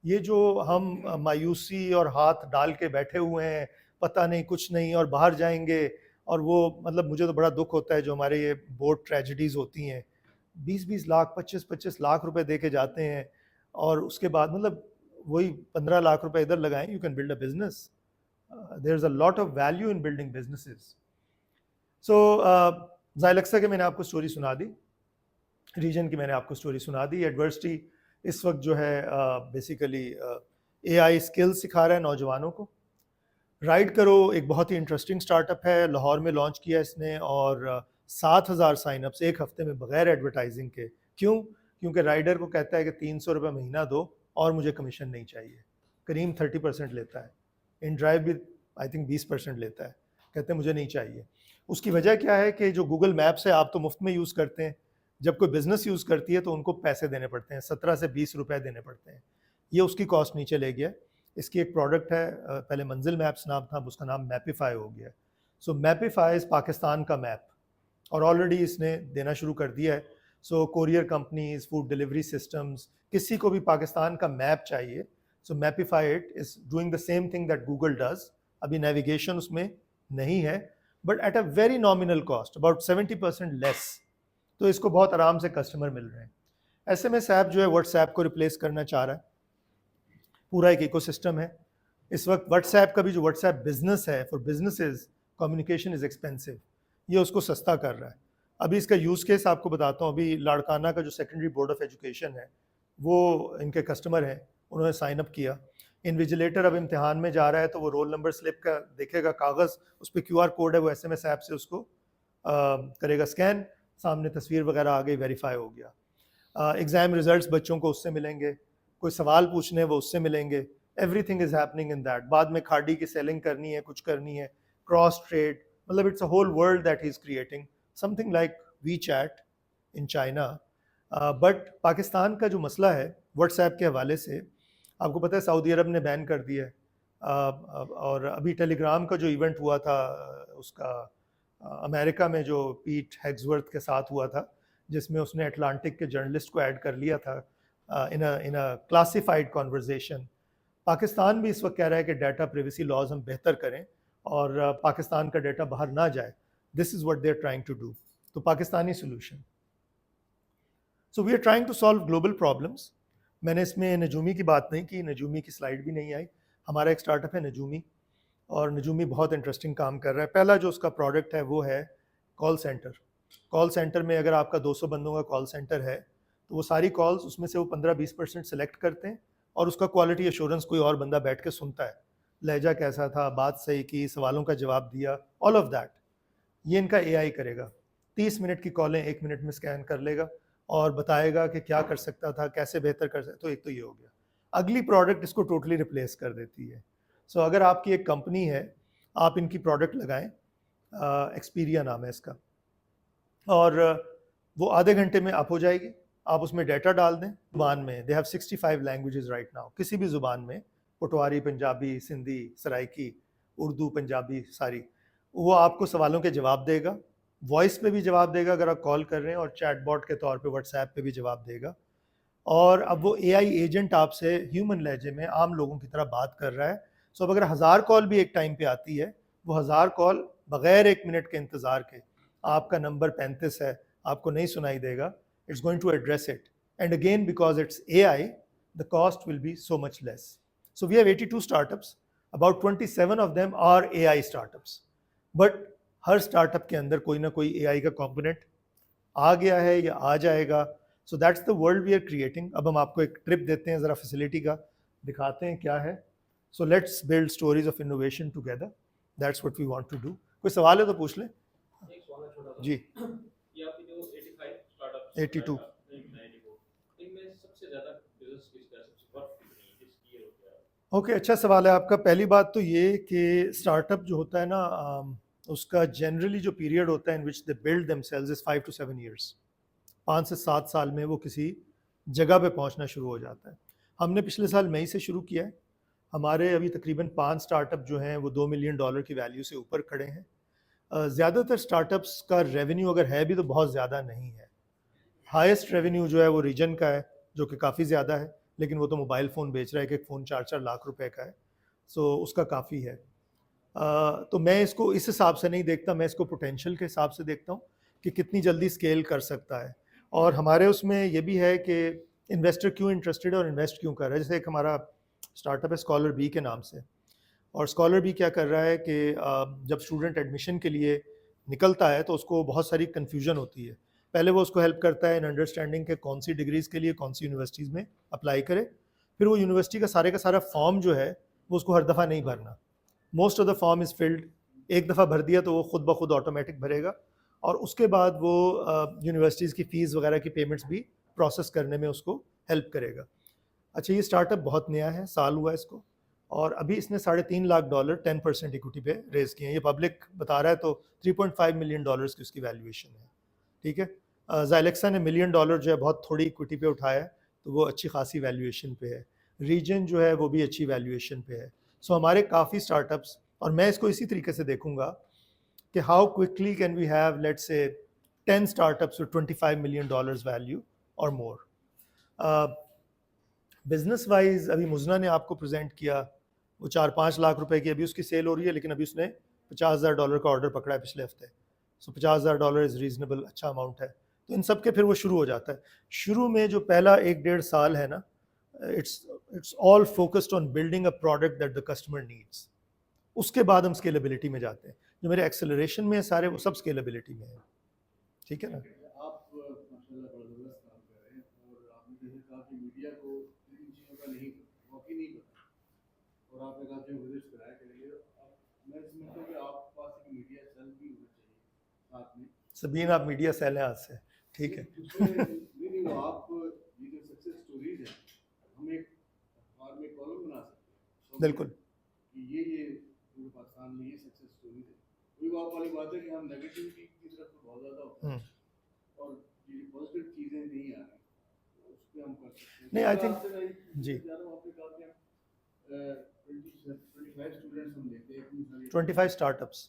یہ جو ہم مایوسی اور ہاتھ ڈال کے بیٹھے ہوئے ہیں, پتہ نہیں کچھ نہیں, اور باہر جائیں گے, اور وہ مطلب مجھے تو بڑا دکھ ہوتا ہے جو ہمارے یہ بورڈ ٹریجڈیز ہوتی ہیں, 20 لاکھ 25 لاکھ روپے دے کے جاتے ہیں, اور اس کے بعد مطلب وہی 15 لاکھ روپے ادھر لگائیں, you can build a business. There is a lot of value in building businesses. So Xylexa کے میں نے آپ کو اسٹوری سنا دی, ریجن کی میں نے آپ کو اسٹوری سنا دی. ایڈورسٹی اس وقت جو ہے بیسیکلی اے آئی اسکل سکھا رہا ہے نوجوانوں کو. رائڈ کرو ایک بہت ہی انٹرسٹنگ اسٹارٹ اپ ہے, لاہور میں لانچ کیا اس نے, اور 7,000 سائن اپس ایک ہفتے میں بغیر ایڈورٹائزنگ کے. کیوں؟ کیونکہ رائڈر کو کہتا ہے کہ 300 روپے مہینہ دو اور مجھے کمیشن نہیں چاہیے. کریم 30% لیتا ہے, ان ڈرائیو بھی آئی تھنک 20% لیتا ہے, کہتے ہیں مجھے نہیں چاہیے. اس کی وجہ کیا ہے کہ جو گوگل میپس ہے آپ تو مفت میں یوز کرتے ہیں, جب کوئی بزنس یوز کرتی ہے تو ان کو پیسے دینے پڑتے ہیں, 17 سے 20 روپے دینے پڑتے ہیں. یہ اس کی کاسٹ نیچے لے گیا. اس کی ایک پروڈکٹ ہے, پہلے منزل میپس نام تھا, اب اس کا نام میپیفائی ہو گیا. سو میپیفائی از پاکستان کا میپ, اور آلریڈی اس نے دینا شروع کر دیا ہے. So courier companies, food delivery systems, کسی کو بھی پاکستان کا میپ چاہیے, so Mapify it is doing the same thing that Google does. ابھی نیویگیشن اس میں نہیں ہے, but at a very nominal cost, about 70% less. تو اس کو بہت آرام سے کسٹمر مل رہے ہیں. ایس ایم ایس ایپ جو ہے واٹس ایپ کو ریپلیس کرنا چاہ رہا ہے, پورا ایک ایکو سسٹم ہے. اس وقت واٹس ایپ کا بھی جو واٹس ایپ بزنس ہے, for businesses communication is expensive, یہ اس کو سستا کر رہا ہے. ابھی اس کا یوز کیس آپ کو بتاتا ہوں. ابھی لاڑکانہ کا جو سیکنڈری بورڈ آف ایجوکیشن ہے وہ ان کے کسٹمر ہیں, انہوں نے سائن اپ کیا. انویجیلیٹر اب امتحان میں جا رہا ہے تو وہ رول نمبر سلپ کا دیکھے گا کاغذ, اس پہ QR کوڈ ہے, وہ ایس ایم ایس ایپ سے اس کو کرے گا اسکین, سامنے تصویر وغیرہ آ گئی, ویریفائی ہو گیا. ایگزام ریزلٹس بچوں کو اس سے ملیں گے, کوئی سوال پوچھنے وہ اس سے ملیں گے. Every thing is happening in that. بعد میں کھاڑی کی سیلنگ کرنی ہے, کچھ کرنی ہے, کراس ٹریڈ, مطلب it's a whole world that he is creating, something like WeChat in China. بٹ پاکستان کا جو مسئلہ ہے واٹس ایپ کے حوالے سے, آپ کو پتہ ہے سعودی عرب نے بین کر دیا ہے, اور ابھی ٹیلی گرام کا جو ایونٹ ہوا تھا اس کا امریکہ میں, جو پیٹ ہیگزورتھ کے ساتھ ہوا تھا, جس میں اس نے اٹلانٹک کے جرنلسٹ کو ایڈ کر لیا تھا ان اے کلاسیفائڈ کانورزیشن. پاکستان بھی اس وقت کہہ رہا ہے کہ ڈیٹا پریویسی لاز ہم بہتر کریں اور پاکستان کا ڈیٹا باہر نہ جائے. This is what they are trying to do. تو Pakistani solution. So we are trying to solve global problems. میں نے اس میں نجومی کی بات نہیں کی, نجومی کی سلائڈ بھی نہیں آئی. ہمارا ایک اسٹارٹ اپ ہے نجومی, اور نجومی بہت انٹرسٹنگ کام کر رہا ہے. پہلا جو اس کا پروڈکٹ ہے وہ ہے کال سینٹر. کال سینٹر میں اگر آپ کا 200 بندوں کا کال سینٹر ہے تو وہ ساری کالز اس میں سے وہ 15-20% سلیکٹ کرتے ہیں, اور اس کا کوالٹی ایشورنس کوئی اور بندہ بیٹھ کے سنتا ہے, لہجہ کیسا تھا, بات صحیح کی, سوالوں کا جواب دیا, آل آف دیٹ یہ ان کا اے آئی کرے گا. 30 منٹ کی کالیں 1 منٹ میں اسکین کر لے گا, اور بتائے گا کہ کیا کر سکتا تھا, کیسے بہتر کر سکتا. تو ایک تو یہ ہو گیا. اگلی پروڈکٹ اس کو ٹوٹلی ریپلیس کر دیتی ہے. سو اگر آپ کی ایک کمپنی ہے, آپ ان کی پروڈکٹ لگائیں, ایکسپیریا نام ہے اس کا, اور وہ آدھے گھنٹے میں اپ ہو جائے گی. آپ اس میں ڈیٹا ڈال دیں زبان میں, they have 65 languages right now, کسی بھی زبان میں, پٹواری, پنجابی, سندھی, سرائکی, اردو, پنجابی, ساری, وہ آپ کو سوالوں کے جواب دے گا. وائس پہ بھی جواب دے گا اگر آپ کال کر رہے ہیں, اور چیٹ باٹ کے طور پہ واٹس ایپ پہ بھی جواب دے گا. اور اب وہ اے آئی ایجنٹ آپ سے ہیومن لہجے میں عام لوگوں کی طرح بات کر رہا ہے. سو اب اگر 1000 کال بھی ایک ٹائم پہ آتی ہے, وہ 1000 کال بغیر 1 منٹ کے انتظار کے, آپ کا نمبر 35 ہے, آپ کو نہیں سنائی دے گا, it's going to address it. And again, because it's AI, the cost will be so much less. So we have 82 startups. About 27 of them are AI startups. But Hare start up کے اندر کوئی نہ کوئی اے آئی کا component آ گیا ہے یا آ جائے گا. So that's the world we are creating. اب ہم آپ کو ایک ٹرپ دیتے ہیں, ذرا فیسلٹی کا دکھاتے ہیں کیا ہے. So let's build stories of innovation together. That's what we want to do. کوئی سوال ہے تو پوچھ لیں. جی, 82. اوکے, اچھا سوال ہے آپ کا. پہلی بات تو یہ کہ اسٹارٹ اپ جو ہوتا ہے نا, اس کا جنرلی جو پیریڈ ہوتا ہے in which the blood stem cells is 5 to 7 years. 5 سے 7 سال میں وہ کسی جگہ پہ پہنچنا شروع ہو جاتا ہے. ہم نے پچھلے سال مئی سے شروع کیا ہے. ہمارے ابھی تقریباً 5 اسٹارٹ اپ جو ہیں وہ $2 million کی ویلیو سے اوپر کھڑے ہیں. زیادہ تر اسٹارٹ اپس کا ریونیو اگر ہے بھی تو بہت زیادہ نہیں ہے. ہائیسٹ ریونیو جو ہے وہ ریجن کا ہے, جو کہ کافی زیادہ ہے, لیکن وہ تو موبائل فون بیچ رہا ہے کہ ایک فون 4 لاکھ روپے کا ہے. سو اس کا کافی ہے. تو میں اس کو اس حساب سے نہیں دیکھتا, میں اس کو پوٹینشیل کے حساب سے دیکھتا ہوں کہ کتنی جلدی اسکیل کر سکتا ہے. اور ہمارے اس میں یہ بھی ہے کہ انویسٹر کیوں انٹرسٹڈ ہے اور انویسٹ کیوں کر رہا ہے. جیسے ایک ہمارا اسٹارٹ اپ ہے اسکالر بی کے نام سے, اور اسکالر بی کیا کر رہا ہے کہ جب اسٹوڈنٹ ایڈمیشن کے لیے نکلتا ہے تو اس کو بہت ساری کنفیوژن ہوتی ہے. پہلے وہ اس کو ہیلپ کرتا ہے ان انڈرسٹینڈنگ کہ کون سی ڈگریز کے لیے کون سی یونیورسٹیز میں اپلائی کرے. پھر وہ یونیورسٹی کا سارا فارم جو ہے وہ اس کو ہر دفعہ نہیں بھرنا. Most of the form is filled. ایک دفعہ بھر دیا تو وہ خود بخود آٹومیٹک بھرے گا, اور اس کے بعد وہ یونیورسٹیز کی فیس وغیرہ کی پیمنٹس بھی پروسیس کرنے میں اس کو ہیلپ کرے گا. اچھا, یہ اسٹارٹ اپ بہت نیا ہے, سال ہوا ہے اس کو, اور ابھی اس نے $3.5 لاکھ 10% ایکوٹی پہ ریز کیے ہیں. یہ پبلک بتا رہا ہے, تو $3.5 million کی اس کی ویلیویشن ہے. ٹھیک ہے, زائلیکسا نے $1 million جو ہے بہت تھوڑی ایکوٹی پہ اٹھایا ہے, تو وہ اچھی خاصی ویلیویشن پہ ہے. ریجن جو ہے وہ بھی اچھی ویلیویشن پہ ہے. سو ہمارے کافی اسٹارٹ اپس, اور میں اس کو اسی طریقے سے دیکھوں گا کہ how quickly can we have let's say 10 startups with $25 million value اور مور. بزنس وائز ابھی مزنا نے آپ کو پریزنٹ کیا, وہ 4-5 لاکھ روپے کی ابھی اس کی سیل ہو رہی ہے, لیکن ابھی اس نے $50,000 کا آرڈر پکڑا ہے پچھلے ہفتے. سو $50,000 از ریزنیبل, اچھا اماؤنٹ ہے. تو ان سب کے پھر وہ شروع ہو جاتا ہے. شروع میں جو پہلا 1-1.5 سال ہے نا, it's all focused on building a product that the customer needs. اس کے بعد ہم اسکیلیبلٹی میں جاتے ہیں. جو میرے ایکسلریشن میں سارے وہ سب اسکیلیبلٹی میں ہیں. ٹھیک ہے نا. آپ ماشاءاللہ بڑا زبردست کام کر رہے ہیں, اور آپ نے جیسے کہا کہ میڈیا کو ان چیزوں کا نہیں واقعی نہیں پتا, اور آپ نے کہا کہ وزٹ کرایا کریں گے. میں سمجھتا ہوں کہ آپ کے پاس ایک میڈیا سیل بھی ہونا چاہیے ساتھ میں. سبین آپ میڈیا سیل ہیں آج سے. ٹھیک ہے. نہیں, وہ آپ یہ جو سکسیس اسٹوریز ہیں, ہم ایک اخبار میں کالم بنا سکتے ہیں. بالکل. کہ یہ پورے پاکستان میں یہ سکسیس اسٹوریز ہے. وہی بات والی بات ہے کہ ہم نیگیٹیوٹی کی طرف تو بہت زیادہ ہوتے ہیں, اور یہ پازیٹیو چیزیں نہیں آ رہی, اس پہ ہم کر سکتے ہیں. نہیں, آئی تھنک جی 25 اسٹوڈنٹس ہم لیتے ہیں, 25 اسٹارٹ اپس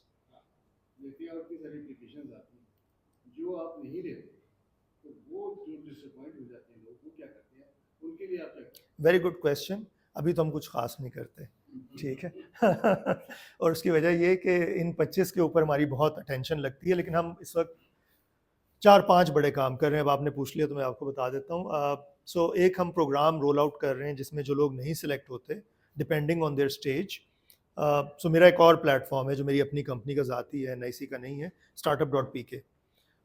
لیتے ہیں, اور اتنی ساری اپلیکیشنز آتی ہیں جو آپ نہیں لیتے, تو وہ جو ڈس اپوائنٹ ہو جاتے ہیں لوگ, وہ کیا کرتے ہیں, ان کے لیے آپ کیا کرتے ہیں؟ Very good question. ابھی تو ہم کچھ خاص نہیں کرتے. ٹھیک ہے. اور اس کی وجہ یہ کہ ان 25 کے اوپر ہماری بہت اٹینشن لگتی ہے, لیکن ہم اس وقت 4-5 بڑے کام کر رہے ہیں. اب آپ نے پوچھ لیا تو میں آپ کو بتا دیتا ہوں. سو ایک ہم پروگرام رول آؤٹ کر رہے ہیں جس میں جو لوگ نہیں سلیکٹ ہوتے ڈپینڈنگ آن دیئر اسٹیج. سو میرا ایک اور پلیٹ فارم ہے جو میری اپنی کمپنی کا ذاتی ہے, نائسی کا نہیں ہے, startup.pk.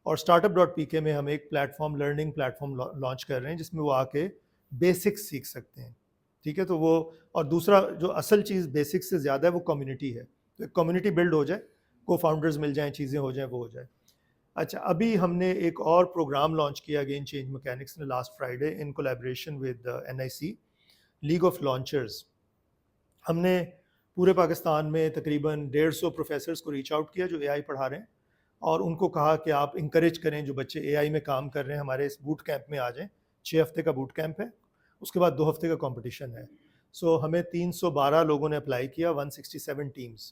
اور startup.pk میں ہم ایک plate form, learning plate form launch کر رہے ہیں جس میں وہ آ کے بیسکس سیکھ سکتے ہیں. ٹھیک ہے. تو وہ, اور دوسرا جو اصل چیز بیسکس سے زیادہ ہے وہ کمیونٹی ہے. تو ایک کمیونٹی بلڈ ہو جائے, کو فاؤنڈرز مل جائیں, چیزیں ہو جائیں, وہ ہو جائے. اچھا ابھی ہم نے ایک اور پروگرام لانچ کیا اگین چینج میکینکس نے last Friday in collaboration with NIC league of launchers. ہم نے پورے پاکستان میں تقریباً 150 پروفیسرز کو ریچ آؤٹ کیا جو AI پڑھا رہے ہیں, اور ان کو کہا کہ آپ انکریج کریں جو بچے AI میں کام کر رہے ہیں ہمارے اس بوٹ کیمپ میں آ جائیں. 6 ہفتے کا بوٹ کیمپ ہے, اس کے بعد 2 ہفتے کا کمپٹیشن ہے. سو ہمیں 312 لوگوں نے اپلائی کیا, 167 ٹیمز.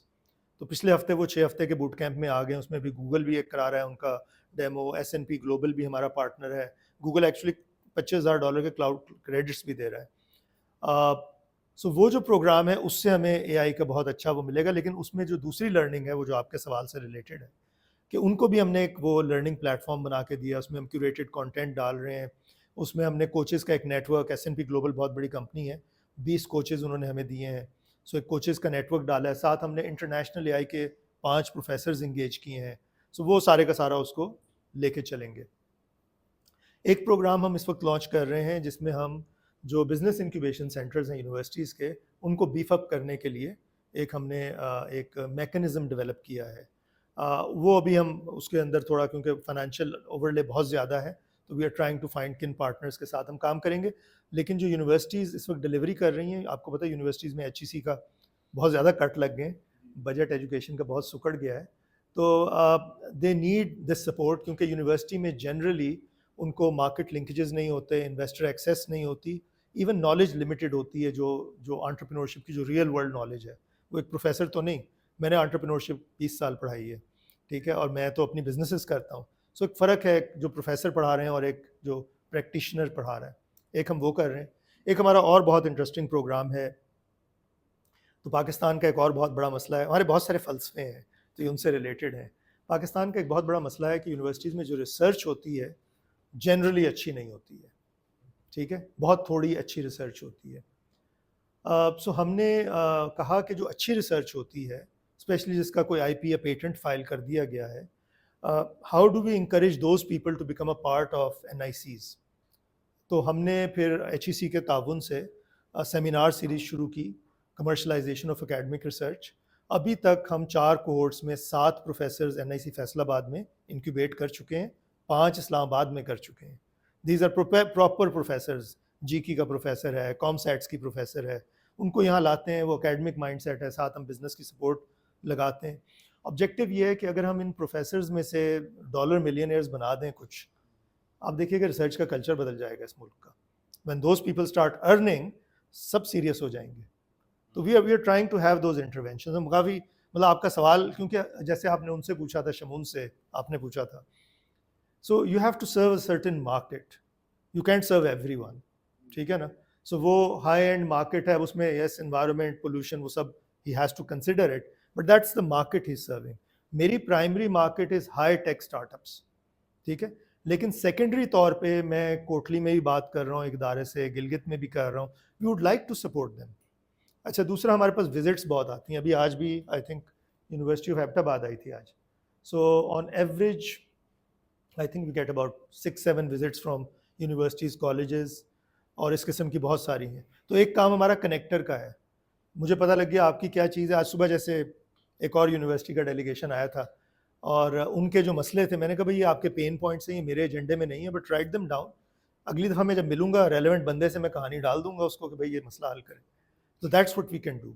تو پچھلے ہفتے وہ 6 ہفتے کے بوٹ کیمپ میں آ گئے. اس میں بھی گوگل بھی ایک کرا رہا ہے ان کا ڈیمو, S&P گلوبل بھی ہمارا پارٹنر ہے. گوگل ایکچولی $25,000 کے کلاؤڈ کریڈٹس بھی دے رہا ہے. سو وہ جو پروگرام ہے اس سے ہمیں AI کا بہت اچھا وہ ملے گا, لیکن اس میں جو دوسری لرننگ ہے وہ جو آپ کے سوال سے ریلیٹڈ ہے کہ ان کو بھی ہم نے ایک وہ لرننگ پلیٹ فارم بنا کے دیا. اس میں ہم کیوریٹڈ کانٹینٹ ڈال رہے ہیں. اس میں ہم نے کوچز کا ایک نیٹ ورک, S&P گلوبل بہت بڑی کمپنی ہے, 20 کوچز انہوں نے ہمیں دیے ہیں. سو ایک کوچز کا نیٹ ورک ڈالا ہے. ساتھ ہم نے انٹرنیشنل AI کے 5 پروفیسرز انگیج کیے ہیں. سو وہ سارے کا سارا اس کو لے کے چلیں گے. ایک پروگرام ہم اس وقت لانچ کر رہے ہیں جس میں ہم جو بزنس انکیوبیشن سینٹرز ہیں یونیورسٹیز کے, ان کو بیف اپ کرنے کے لیے ایک ہم نے ایک میکینزم ڈیولپ کیا ہے. وہ ابھی ہم اس کے اندر تھوڑا کیونکہ فائنینشیل اوور لے بہت زیادہ ہے تو we are trying to find کن پارٹنرز کے ساتھ ہم کام کریں گے. لیکن جو یونیورسٹیز اس وقت ڈلیوری کر رہی ہیں, آپ کو پتہ ہے یونیورسٹیز میں HEC کا بہت زیادہ کٹ لگ گئے, بجٹ ایجوکیشن کا بہت سکڑ گیا ہے. تو دے نیڈ دس سپورٹ, کیونکہ یونیورسٹی میں جنرلی ان کو مارکیٹ لنکیجز نہیں ہوتے, انویسٹر ایکسیس نہیں ہوتی, ایون نالج لمیٹڈ ہوتی ہے. جو انٹرپرینورشپ کی جو ریئل ورلڈ نالج ہے, وہ ایک پروفیسر تو نہیں, میں نے انٹرپرینورشپ 20 سال پڑھائی ہے, ٹھیک ہے, اور میں تو اپنی بزنسز کرتا ہوں. سو ایک فرق ہے جو پروفیسر پڑھا رہے ہیں اور ایک جو پریکٹیشنر پڑھا رہا ہے. ایک ہم وہ کر رہے ہیں. ایک ہمارا اور بہت انٹرسٹنگ پروگرام ہے. تو پاکستان کا ایک اور بہت بڑا مسئلہ ہے, ہمارے بہت سارے فلسفے ہیں تو یہ ان سے ریلیٹڈ ہیں. پاکستان کا ایک بہت بڑا مسئلہ ہے کہ یونیورسٹیز میں جو ریسرچ ہوتی ہے جنرلی اچھی نہیں ہوتی ہے, ٹھیک ہے, بہت تھوڑی اچھی ریسرچ ہوتی ہے. سو ہم نے کہا کہ جو اچھی ریسرچ ہوتی ہے, اسپیشلی جس کا کوئی IP یا پیٹنٹ فائل کر دیا گیا ہے, how do we encourage those people to become a part of NICs. تو ہم نے پھر HEC کے تعاون سے سیمینار سیریز شروع کی, کمرشلائزیشن آف اکیڈمک ریسرچ. ابھی تک ہم 4 کوہورٹس میں 7 پروفیسرز NIC فیصل آباد میں انکیوبیٹ کر چکے ہیں, 5 اسلام آباد میں کر چکے ہیں. These are proper professors. GK کا پروفیسر ہے, ComStats کی پروفیسر ہے, ان کو یہاں لاتے ہیں, وہ اکیڈمک مائنڈ سیٹ ہے, ساتھ ہم بزنس کی سپورٹ لگاتے ہیں. آبجیکٹیو یہ ہے کہ اگر ہم ان پروفیسرز میں سے ڈالر ملینئرز بنا دیں کچھ, آپ دیکھیے کہ ریسرچ کا کلچر بدل جائے گا اس ملک کا. when those people start earning, سب سیریس ہو جائیں گے. تو we are trying to have those interventions. ہم کافی مطلب آپ کا سوال, کیونکہ جیسے آپ نے ان سے پوچھا تھا, شمون سے آپ نے پوچھا تھا, so you have to serve a certain market, you can't serve everyone, ٹھیک ہے نا. سو وہ ہائی اینڈ مارکیٹ ہے, اس میں یس انوائرمنٹ پولوشن وہ سب ہی has to consider it, but that's the market ہی از سرونگ. میری primary market is high tech startups, ٹھیک ہے, لیکن سیکنڈری طور پہ میں کوٹلی میں بھی بات کر رہا ہوں, ایک ادارے سے گلگت میں بھی کر رہا ہوں, we would like to support them. اچھا دوسرا ہمارے پاس وزٹس بہت آتی ہیں, ابھی آج بھی I think university of Abbottabad آئی تھی آج. So on average I think we get about 6-7 visits from universities, colleges, اور اس قسم کی بہت ساری ہیں. تو ایک کام ہمارا کنیکٹر کا ہے. مجھے پتہ لگ گیا آپ کی کیا چیز ہے. آج صبح جیسے ایک اور یونیورسٹی کا ڈیلیگیشن آیا تھا اور ان کے جو مسئلے تھے, میں نے کہا بھائی یہ آپ کے پین پوائنٹس ہیں, یہ میرے ایجنڈے میں نہیں ہے, بٹ رائٹ دم ڈاؤن. اگلی دفعہ میں جب ملوں گا ریلیونٹ بندے سے میں کہانی ڈال دوں گا اس کو کہ بھائی یہ مسئلہ حل کریں. تو that's what we can do.